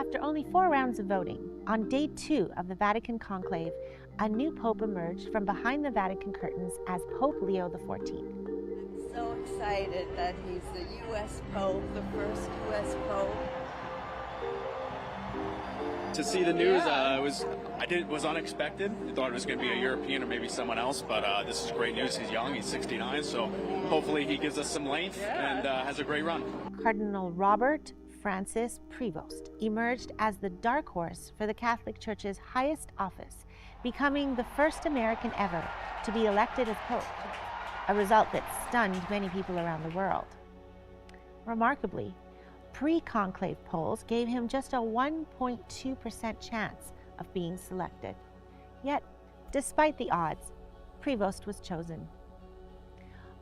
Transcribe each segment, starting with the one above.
After only 4 rounds of voting, on day 2 of the Vatican conclave, a new pope emerged from behind the Vatican curtains as Pope Leo XIV. I'm so excited that he's the U.S. Pope, the first U.S. Pope. To see the news, was unexpected. I thought it was going to be a European or maybe someone else, but this is great news. He's young, he's 69, so hopefully he gives us some length and has a great run. Cardinal Robert Francis Prevost emerged as the dark horse for the Catholic Church's highest office, becoming the first American ever to be elected as Pope, a result that stunned many people around the world. Remarkably, pre-conclave polls gave him just a 1.2% chance of being selected. Yet, despite the odds, Prevost was chosen.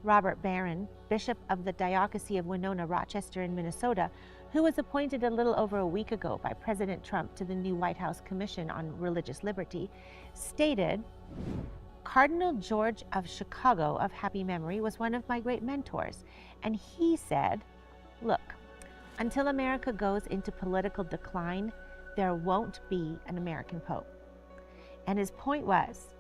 Robert Barron, Bishop of the Diocese of Winona, Rochester in Minnesota, who was appointed a little over a week ago by President Trump to the new White House Commission on Religious Liberty, stated, "Cardinal George of Chicago of happy memory was one of my great mentors, and he said, look, until America goes into political decline, there won't be an American Pope." And his point was,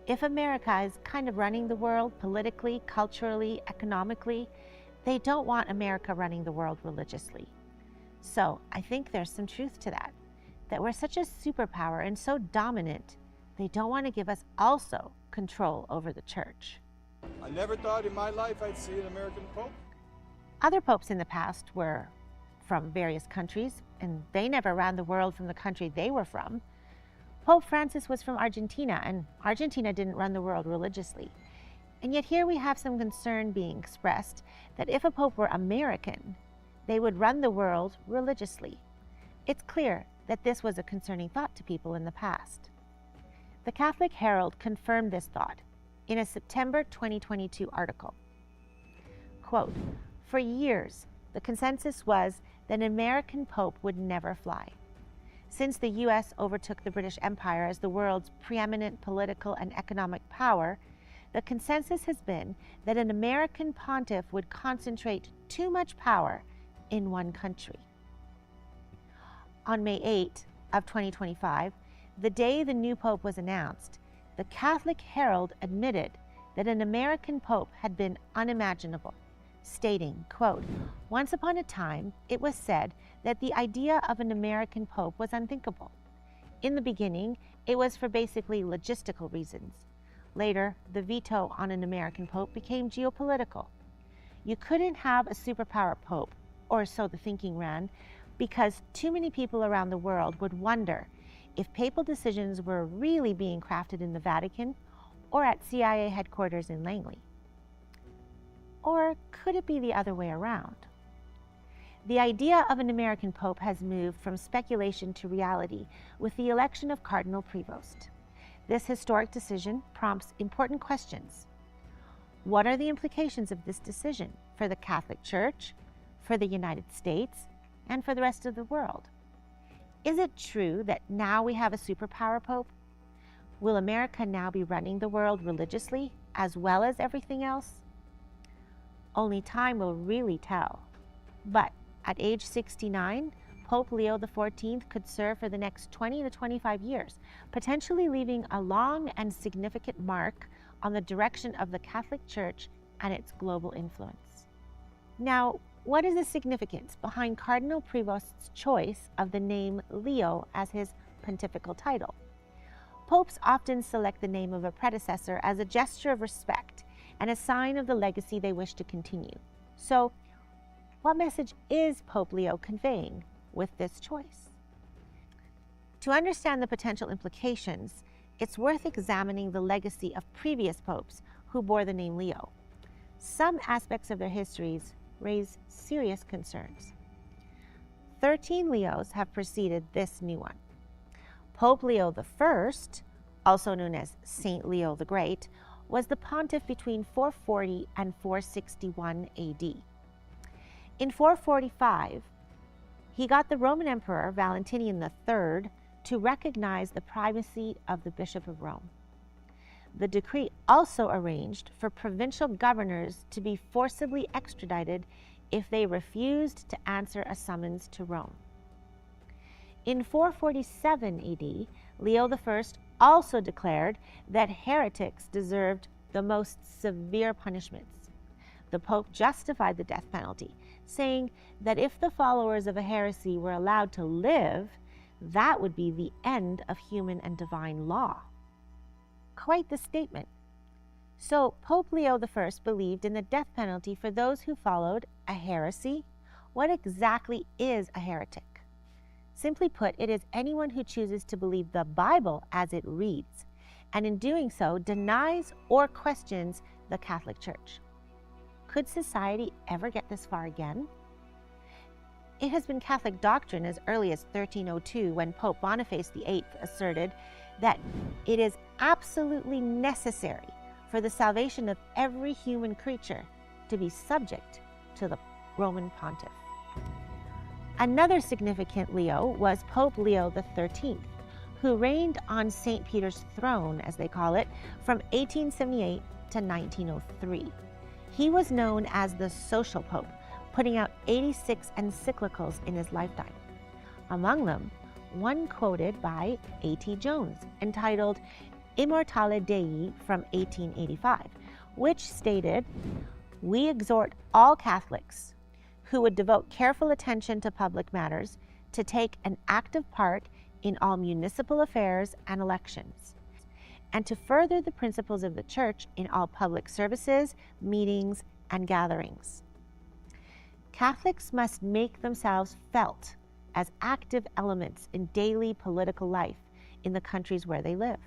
if America is kind of running the world politically, culturally, economically, they don't want America running the world religiously. So I think there's some truth to that we're such a superpower and so dominant, they don't want to give us also control over the church. I never thought in my life I'd see an American Pope. Other popes in the past were from various countries, and they never ran the world from the country they were from. Pope Francis was from Argentina, and Argentina didn't run the world religiously. And yet here we have some concern being expressed that if a pope were American, they would run the world religiously. It's clear that this was a concerning thought to people in the past. The Catholic Herald confirmed this thought in a September 2022 article. Quote, "For years, the consensus was that an American pope would never fly. Since the U.S. overtook the British Empire as the world's preeminent political and economic power, the consensus has been that an American pontiff would concentrate too much power in one country." On May 8 of 2025, the day the new pope was announced, the Catholic Herald admitted that an American pope had been unimaginable, stating, quote, "Once upon a time, it was said that the idea of an American pope was unthinkable. In the beginning, it was for basically logistical reasons. Later, the veto on an American pope became geopolitical. You couldn't have a superpower pope, or so the thinking ran, because too many people around the world would wonder if papal decisions were really being crafted in the Vatican or at CIA headquarters in Langley. Or could it be the other way around? The idea of an American pope has moved from speculation to reality with the election of Cardinal Prevost. This historic decision prompts important questions. What are the implications of this decision for the Catholic Church, for the United States, and for the rest of the world? Is it true that now we have a superpower pope? Will America now be running the world religiously as well as everything else? Only time will really tell. But at age 69, Pope Leo XIV could serve for the next 20 to 25 years, potentially leaving a long and significant mark on the direction of the Catholic Church and its global influence. Now, what is the significance behind Cardinal Prevost's choice of the name Leo as his pontifical title? Popes often select the name of a predecessor as a gesture of respect and a sign of the legacy they wish to continue. So, what message is Pope Leo conveying with this choice? To understand the potential implications, it's worth examining the legacy of previous popes who bore the name Leo. Some aspects of their histories raise serious concerns. 13 Leos have preceded this new one. Pope Leo I, also known as Saint Leo the Great, was the pontiff between 440 and 461 AD. In 445, he got the Roman Emperor Valentinian III to recognize the primacy of the Bishop of Rome. The decree also arranged for provincial governors to be forcibly extradited if they refused to answer a summons to Rome. In 447 AD, Leo I also declared that heretics deserved the most severe punishments. The Pope justified the death penalty, saying that if the followers of a heresy were allowed to live, that would be the end of human and divine law. Quite the statement. So Pope Leo I believed in the death penalty for those who followed a heresy. What exactly is a heretic? Simply put, it is anyone who chooses to believe the Bible as it reads, and in doing so denies or questions the Catholic Church. Could society ever get this far again? It has been Catholic doctrine as early as 1302, when Pope Boniface VIII asserted that it is absolutely necessary for the salvation of every human creature to be subject to the Roman Pontiff. Another significant Leo was Pope Leo XIII, who reigned on St. Peter's throne, as they call it, from 1878 to 1903. He was known as the Social Pope, putting out 86 encyclicals in his lifetime. Among them, one quoted by A.T. Jones, entitled Immortale Dei from 1885, which stated, "We exhort all Catholics who would devote careful attention to public matters to take an active part in all municipal affairs and elections, and to further the principles of the Church in all public services, meetings, and gatherings." Catholics must make themselves felt as active elements in daily political life in the countries where they live.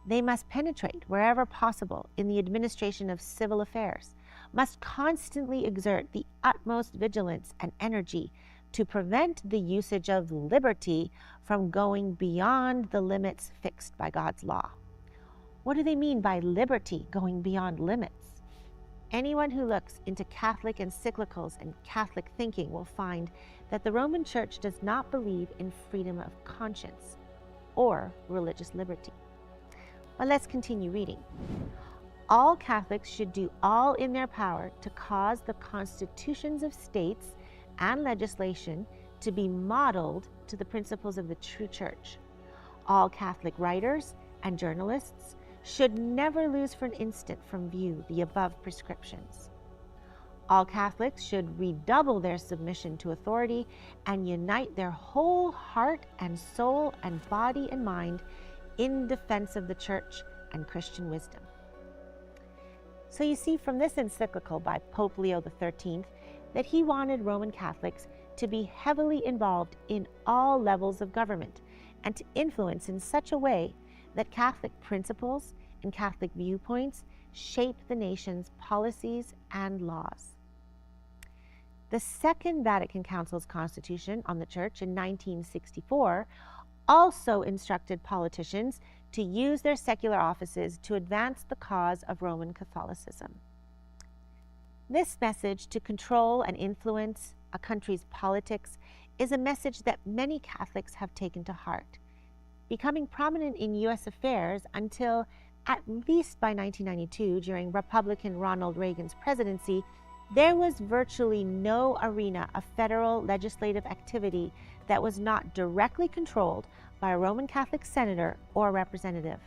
They must penetrate wherever possible in the administration of civil affairs, must constantly exert the utmost vigilance and energy to prevent the usage of liberty from going beyond the limits fixed by God's law. What do they mean by liberty going beyond limits? Anyone who looks into Catholic encyclicals and Catholic thinking will find that the Roman Church does not believe in freedom of conscience or religious liberty. But let's continue reading. All Catholics should do all in their power to cause the constitutions of states and legislation to be modeled to the principles of the true Church. All Catholic writers and journalists should never lose for an instant from view the above prescriptions. All Catholics should redouble their submission to authority and unite their whole heart and soul and body and mind in defense of the Church and Christian wisdom. So you see from this encyclical by Pope Leo XIII that he wanted Roman Catholics to be heavily involved in all levels of government and to influence in such a way that Catholic principles and Catholic viewpoints shape the nation's policies and laws. The Second Vatican Council's Constitution on the Church in 1964 also instructed politicians to use their secular offices to advance the cause of Roman Catholicism. This message to control and influence a country's politics is a message that many Catholics have taken to heart, becoming prominent in U.S. affairs until at least by 1992, during Republican Ronald Reagan's presidency, there was virtually no arena of federal legislative activity that was not directly controlled by a Roman Catholic senator or representative.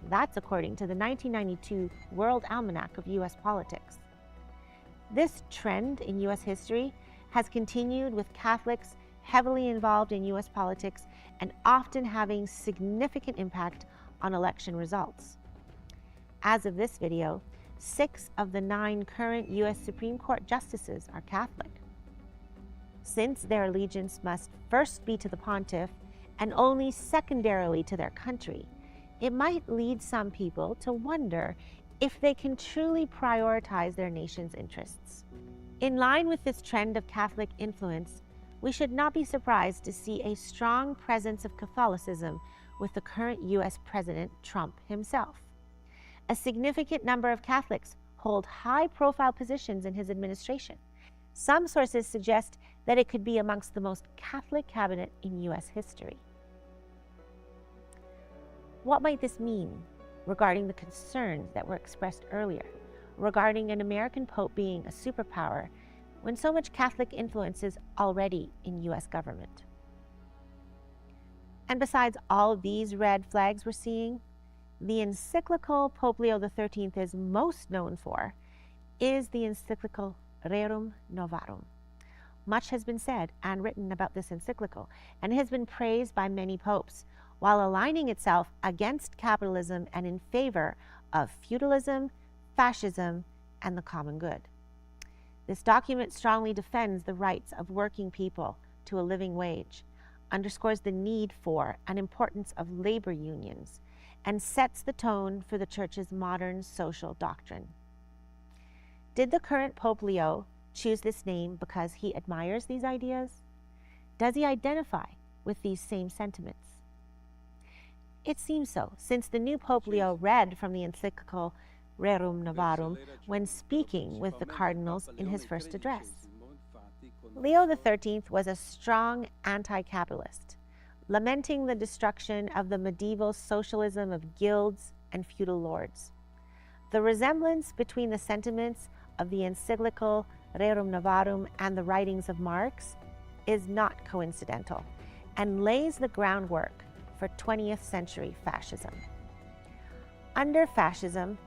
That's according to the 1992 World Almanac of U.S. Politics. This trend in U.S. history has continued, with Catholics heavily involved in U.S. politics and often having significant impact on election results. As of this video, 6 of the 9 current U.S. Supreme Court justices are Catholic. Since their allegiance must first be to the pontiff and only secondarily to their country, it might lead some people to wonder if they can truly prioritize their nation's interests. In line with this trend of Catholic influence, we should not be surprised to see a strong presence of Catholicism with the current U.S. President Trump himself. A significant number of Catholics hold high-profile positions in his administration. Some sources suggest that it could be amongst the most Catholic cabinet in U.S. history. What might this mean regarding the concerns that were expressed earlier regarding an American Pope being a superpower when so much Catholic influence is already in U.S. government? And besides all these red flags we're seeing, the encyclical Pope Leo XIII is most known for is the encyclical Rerum Novarum. Much has been said and written about this encyclical, and it has been praised by many popes, while aligning itself against capitalism and in favor of feudalism, fascism, and the common good. This document strongly defends the rights of working people to a living wage, underscores the need for and importance of labor unions, and sets the tone for the Church's modern social doctrine. Did the current Pope Leo choose this name because he admires these ideas? Does he identify with these same sentiments? It seems so, since the new Pope Leo read from the encyclical Rerum Novarum when speaking with the cardinals in his first address. Leo XIII was a strong anti-capitalist, lamenting the destruction of the medieval socialism of guilds and feudal lords. The resemblance between the sentiments of the encyclical Rerum Novarum and the writings of Marx is not coincidental and lays the groundwork for 20th century fascism. Under fascism,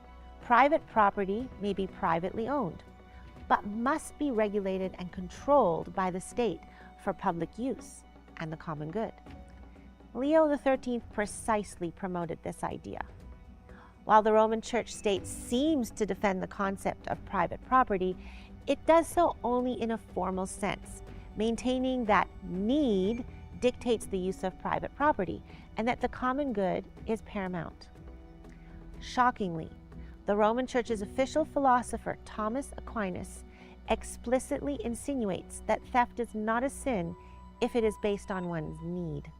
private property may be privately owned, but must be regulated and controlled by the state for public use and the common good. Leo XIII precisely promoted this idea. While the Roman Church state seems to defend the concept of private property, it does so only in a formal sense, maintaining that need dictates the use of private property and that the common good is paramount. Shockingly, the Roman Church's official philosopher Thomas Aquinas explicitly insinuates that theft is not a sin if it is based on one's need.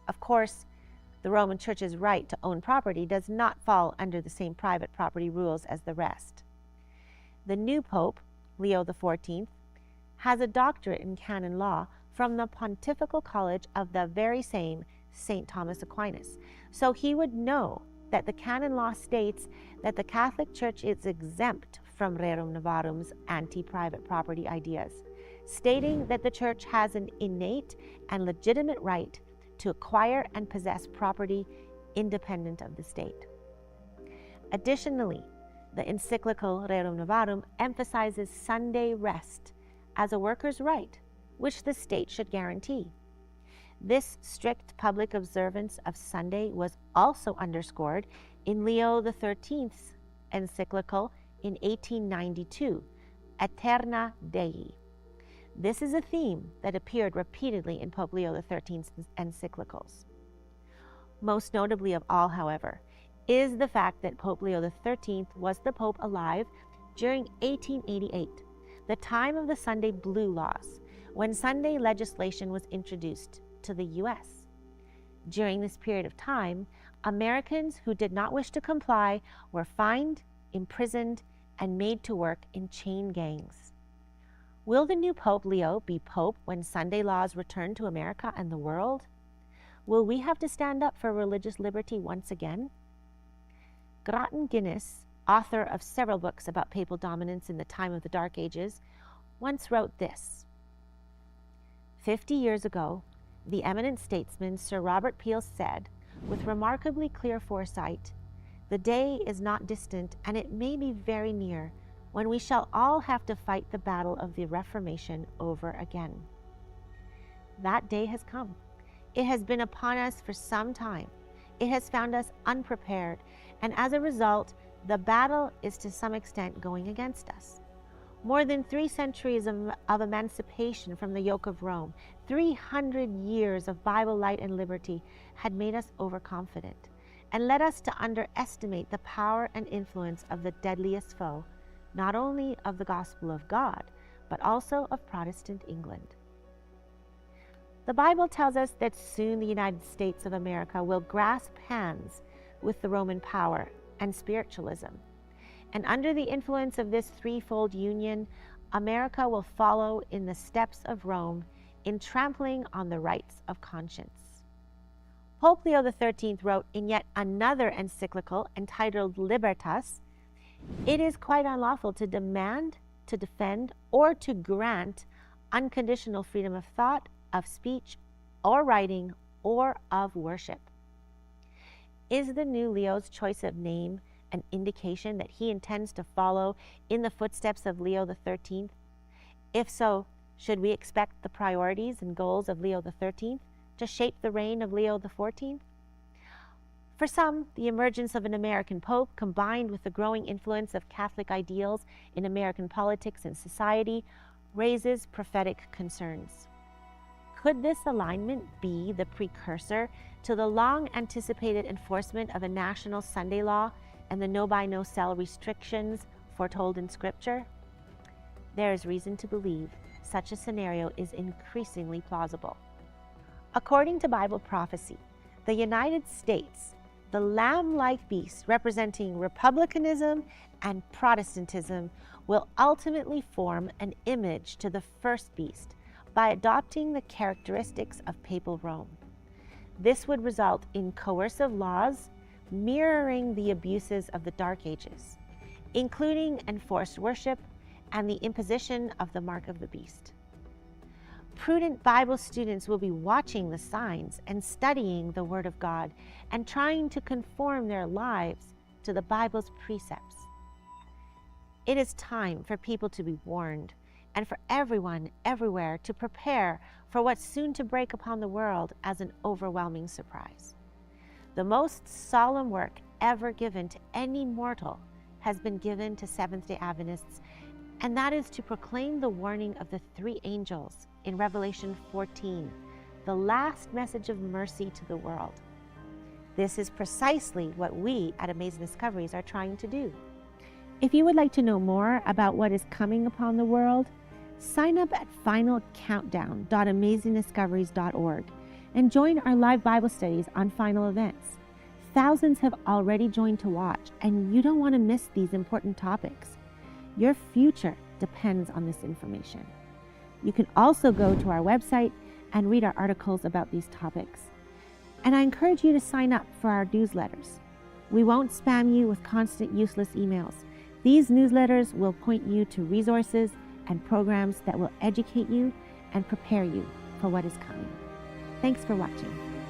Of course, the Roman Church's right to own property does not fall under the same private property rules as the rest. The new Pope, Leo XIV, has a doctorate in canon law from the Pontifical College of the very same St. Thomas Aquinas, so he would know that the canon law states that the Catholic Church is exempt from Rerum Novarum's anti-private property ideas, stating that the Church has an innate and legitimate right to acquire and possess property independent of the state. Additionally, the encyclical Rerum Novarum emphasizes Sunday rest as a worker's right, which the state should guarantee. This strict public observance of Sunday was also underscored in Leo XIII's encyclical in 1892, Aeterna Dei. This is a theme that appeared repeatedly in Pope Leo XIII's encyclicals. Most notably of all, however, is the fact that Pope Leo XIII was the Pope alive during 1888, the time of the Sunday Blue Laws, when Sunday legislation was introduced to the U.S. During this period of time, Americans who did not wish to comply were fined, imprisoned, and made to work in chain gangs. Will the new Pope Leo be Pope when Sunday laws return to America and the world? Will we have to stand up for religious liberty once again? Grattan Guinness, author of several books about papal dominance in the time of the Dark Ages, once wrote this: 50 years ago, the eminent statesman Sir Robert Peel said, with remarkably clear foresight, "The day is not distant, and it may be very near, when we shall all have to fight the battle of the Reformation over again." That day has come. It has been upon us for some time. It has found us unprepared, and as a result, the battle is to some extent going against us. More than 3 centuries of emancipation from the yoke of Rome, 300 years of Bible light and liberty had made us overconfident and led us to underestimate the power and influence of the deadliest foe, not only of the gospel of God, but also of Protestant England. The Bible tells us that soon the United States of America will grasp hands with the Roman power and spiritualism. And under the influence of this threefold union, America will follow in the steps of Rome in trampling on the rights of conscience. Pope Leo XIII wrote in yet another encyclical entitled Libertas, "It is quite unlawful to demand, to defend, or to grant unconditional freedom of thought, of speech, or writing, or of worship. Is the new Leo's choice of name an indication that he intends to follow in the footsteps of Leo XIII? If so, should we expect the priorities and goals of Leo XIII to shape the reign of Leo XIV? For some, the emergence of an American pope, combined with the growing influence of Catholic ideals in American politics and society, raises prophetic concerns. Could this alignment be the precursor to the long-anticipated enforcement of a national Sunday law and the no-buy, no-sell restrictions foretold in Scripture? There is reason to believe such a scenario is increasingly plausible. According to Bible prophecy, the United States, the lamb-like beast representing republicanism and Protestantism, will ultimately form an image to the first beast by adopting the characteristics of papal Rome. This would result in coercive laws mirroring the abuses of the Dark Ages, including enforced worship and the imposition of the mark of the beast. Prudent Bible students will be watching the signs and studying the Word of God and trying to conform their lives to the Bible's precepts. It is time for people to be warned and for everyone, everywhere, to prepare for what's soon to break upon the world as an overwhelming surprise. The most solemn work ever given to any mortal has been given to Seventh-day Adventists, and that is to proclaim the warning of the three angels in Revelation 14, the last message of mercy to the world. This is precisely what we at Amazing Discoveries are trying to do. If you would like to know more about what is coming upon the world, sign up at finalcountdown.amazingdiscoveries.org and join our live Bible studies on final events. Thousands have already joined to watch, and you don't want to miss these important topics. Your future depends on this information. You can also go to our website and read our articles about these topics. And I encourage you to sign up for our newsletters. We won't spam you with constant useless emails. These newsletters will point you to resources and programs that will educate you and prepare you for what is coming. Thanks for watching.